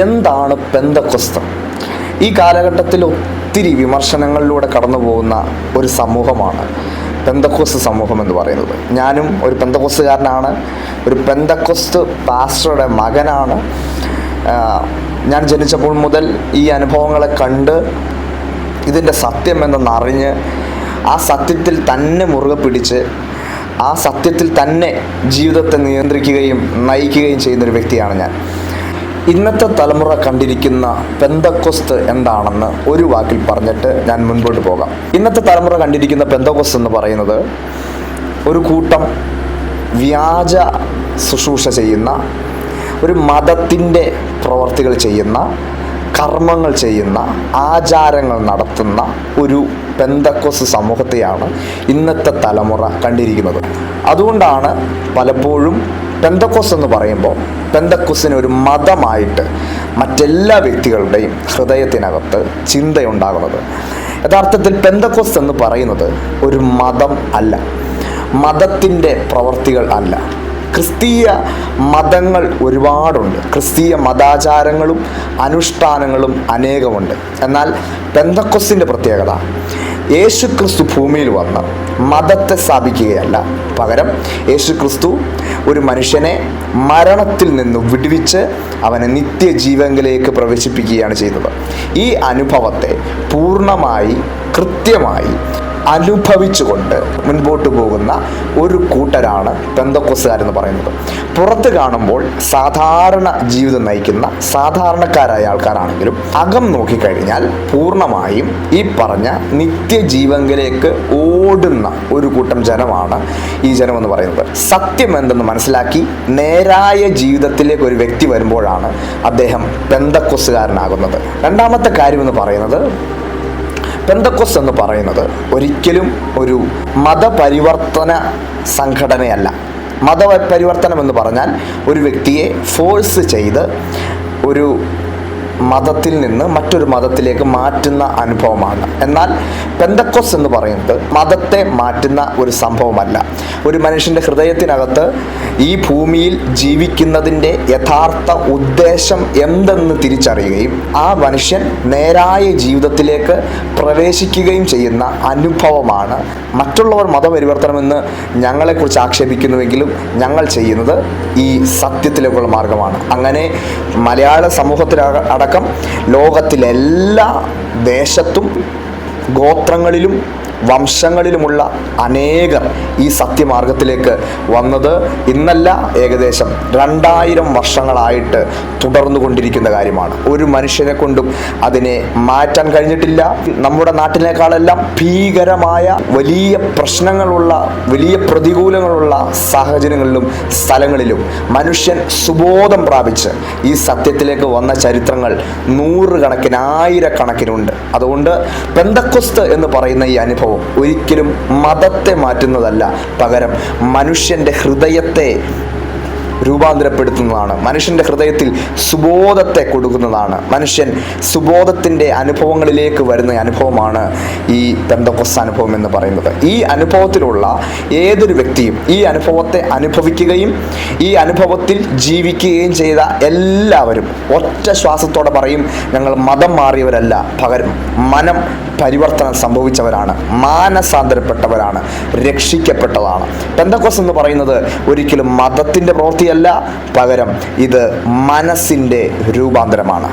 എന്താണ് പെന്തക്കോസ്ത്? ഈ കാലഘട്ടത്തിൽ ഒത്തിരി വിമർശനങ്ങളിലൂടെ കടന്നു പോകുന്ന ഒരു സമൂഹമാണ് പെന്തക്കോസ്ത് സമൂഹം എന്ന് പറയുന്നത്. ഞാനും ഒരു പെന്തക്കോസ്തുകാരനാണ്, ഒരു പെന്തക്കോസ്ത് പാസ്റ്ററുടെ മകനാണ്. ഞാൻ ജനിച്ചപ്പോൾ മുതൽ ഈ അനുഭവങ്ങളെ കണ്ട് ഇതിൻ്റെ സത്യം എന്തെന്നറിഞ്ഞ് ആ സത്യത്തിൽ തന്നെ മുറുകെ പിടിച്ച് ആ സത്യത്തിൽ തന്നെ ജീവിതത്തെ നിയന്ത്രിക്കുകയും നയിക്കുകയും ചെയ്യുന്നൊരു വ്യക്തിയാണ് ഞാൻ. ഇന്നത്തെ തലമുറ കണ്ടിരിക്കുന്ന പെന്തക്കോസ്ത് എന്താണെന്ന് ഒരു വാക്കിൽ പറഞ്ഞിട്ട് ഞാൻ മുൻപോട്ട് പോകാം. ഇന്നത്തെ തലമുറ കണ്ടിരിക്കുന്ന പെന്തക്കോസ്ത് എന്ന് പറയുന്നത് ഒരു കൂട്ടം വ്യാജ ശുശ്രൂഷ ചെയ്യുന്ന, ഒരു മതത്തിൻ്റെ പ്രവർത്തികൾ ചെയ്യുന്ന, കർമ്മങ്ങൾ ചെയ്യുന്ന, ആചാരങ്ങൾ നടത്തുന്ന ഒരു പെന്തക്കോസ്ത് സമൂഹത്തെയാണ് ഇന്നത്തെ തലമുറ കണ്ടിരിക്കുന്നത്. അതുകൊണ്ടാണ് പലപ്പോഴും പെന്തക്കോസ്ത് എന്ന് പറയുമ്പോൾ പെന്തക്കോസ്തിന് ഒരു മതമായിട്ട് മറ്റെല്ലാ വ്യക്തികളുടെയും ഹൃദയത്തിനകത്ത് ചിന്തയുണ്ടാകുന്നത്. യഥാർത്ഥത്തിൽ പെന്തക്കോസ്ത് എന്ന് പറയുന്നത് ഒരു മതം അല്ല, മതത്തിൻ്റെ പ്രവർത്തികൾ അല്ല. ക്രിസ്തീയ മതങ്ങൾ ഒരുപാടുണ്ട്, ക്രിസ്തീയ മതാചാരങ്ങളും അനുഷ്ഠാനങ്ങളും അനേകമുണ്ട്. എന്നാൽ പെന്തക്കോസ്തിൻ്റെ പ്രത്യേകത യേശുക്രിസ്തു ഭൂമിയിൽ വന്ന് മതത്തെ സ്ഥാപിക്കുകയല്ല, പകരം യേശുക്രിസ്തു ഒരു മനുഷ്യനെ മരണത്തിൽ നിന്ന് വിടുവിച്ച് അവനെ നിത്യജീവനിലേക്ക് പ്രവേശിപ്പിക്കുകയാണ് ചെയ്തത്. ഈ അനുഭവത്തെ പൂർണ്ണമായി കൃത്യമായി അനുഭവിച്ചുകൊണ്ട് മുൻപോട്ട് പോകുന്ന ഒരു കൂട്ടരാണ് പെന്തക്കോസ്തുകാരെന്ന് പറയുന്നത്. പുറത്ത് കാണുമ്പോൾ സാധാരണ ജീവിതം നയിക്കുന്ന സാധാരണക്കാരായ ആൾക്കാരാണെങ്കിലും അകം നോക്കിക്കഴിഞ്ഞാൽ പൂർണ്ണമായും ഈ പറഞ്ഞ നിത്യജീവനിലേക്ക് ഓടുന്ന ഒരു കൂട്ടം ജനമാണ് ഈ ജനമെന്ന് പറയുന്നത്. സത്യം എന്തെന്ന് മനസ്സിലാക്കി നേരായ ജീവിതത്തിലേക്ക് ഒരു വ്യക്തി വരുമ്പോഴാണ് അദ്ദേഹം പെന്തക്കോസ്തുകാരനാകുന്നത്. രണ്ടാമത്തെ കാര്യമെന്ന് പറയുന്നത്, പെന്തക്കോസ്ത് എന്ന് പറയുന്നത് ഒരിക്കലും ഒരു മതപരിവർത്തന സംഘടനയല്ല. മതപരിവർത്തനം എന്ന് പറഞ്ഞാൽ ഒരു വ്യക്തിയെ ഫോഴ്സ് ചെയ്ത് ഒരു മതത്തിൽ നിന്ന് മറ്റൊരു മതത്തിലേക്ക് മാറ്റുന്ന അനുഭവമാണ്. എന്നാൽ പെന്തക്കോസ്ത് എന്ന് പറയുന്നത് മതത്തെ മാറ്റുന്ന ഒരു സംഭവമല്ല. ഒരു മനുഷ്യൻ്റെ ഹൃദയത്തിനകത്ത് ഈ ഭൂമിയിൽ ജീവിക്കുന്നതിൻ്റെ യഥാർത്ഥ ഉദ്ദേശം എന്തെന്ന് തിരിച്ചറിയുകയും ആ മനുഷ്യൻ നേരായ ജീവിതത്തിലേക്ക് പ്രവേശിക്കുകയും ചെയ്യുന്ന അനുഭവമാണ്. മറ്റുള്ളവർ മതപരിവർത്തനമെന്ന് ഞങ്ങളെക്കുറിച്ച് ആക്ഷേപിക്കുന്നുവെങ്കിലും ഞങ്ങൾ ചെയ്യുന്നത് ഈ സത്യത്തിലേക്കുള്ള മാർഗമാണ്. അങ്ങനെ മലയാള സമൂഹത്തിലടക്കം ലോകത്തിലെല്ലാ ദേശത്തും ഗോത്രങ്ങളിലും വംശങ്ങളിലുമുള്ള അനേകർ ഈ സത്യമാർഗത്തിലേക്ക് വന്നത് ഇന്നല്ല, ഏകദേശം 2000 വർഷങ്ങളായിട്ട് തുടർന്നു കൊണ്ടിരിക്കുന്ന കാര്യമാണ്. ഒരു മനുഷ്യനെ കൊണ്ടും അതിനെ മാറ്റാൻ കഴിഞ്ഞിട്ടില്ല. നമ്മുടെ നാട്ടിനേക്കാളെല്ലാം ഭീകരമായ വലിയ പ്രശ്നങ്ങളുള്ള, വലിയ പ്രതികൂലങ്ങളുള്ള സാഹചര്യങ്ങളിലും സ്ഥലങ്ങളിലും മനുഷ്യൻ സുബോധം പ്രാപിച്ച് ഈ സത്യത്തിലേക്ക് വന്ന ചരിത്രങ്ങൾ 100 കണക്കിന് 1000 കണക്കിനുണ്ട്. അതുകൊണ്ട് പെന്തക്കോസ്ത് എന്ന് പറയുന്ന ഈ അനുഭവം ഒരിക്കലും മതത്തെ മാറ്റുന്നതല്ല, പകരം മനുഷ്യൻ്റെ ഹൃദയത്തെ രൂപാന്തരപ്പെടുത്തുന്നതാണ്, മനുഷ്യൻ്റെ ഹൃദയത്തിൽ സുബോധത്തെ കൊടുക്കുന്നതാണ്. മനുഷ്യൻ സുബോധത്തിൻ്റെ അനുഭവങ്ങളിലേക്ക് വരുന്ന അനുഭവമാണ് ഈ പെന്തക്കോസ്ത് അനുഭവം എന്ന് പറയുന്നത്. ഈ അനുഭവത്തിലുള്ള ഏതൊരു വ്യക്തിയും ഈ അനുഭവത്തെ അനുഭവിക്കുകയും ഈ അനുഭവത്തിൽ ജീവിക്കുകയും ചെയ്ത എല്ലാവരും ഒറ്റ ശ്വാസത്തോടെ പറയും, ഞങ്ങൾ മതം മാറിയവരല്ല, പകരം മനം പരിവർത്തനം സംഭവിച്ചവരാണ്, മാനസാന്തരപ്പെട്ടവരാണ്, രക്ഷിക്കപ്പെട്ടതാണ്. പെന്തക്കോസ്ത് എന്ന് പറയുന്നത് ഒരിക്കലും മതത്തിൻ്റെ പ്രവൃത്തിയല്ല, പകരം ഇത് മനസ്സിൻ്റെ രൂപാന്തരമാണ്.